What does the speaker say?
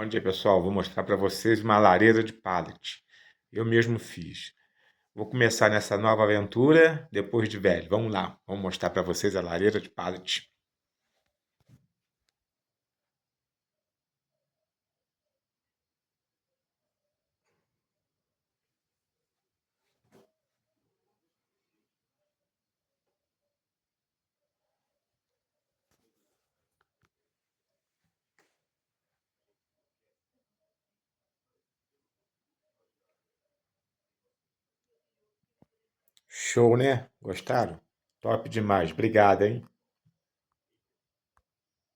Bom dia, pessoal. Vou mostrar para vocês uma lareira de pallet. Eu mesmo fiz. Vou começar nessa nova aventura depois de velho. Vamos lá. Vamos mostrar para vocês a lareira de pallet. Show, né? Gostaram? Top demais. Obrigado, hein?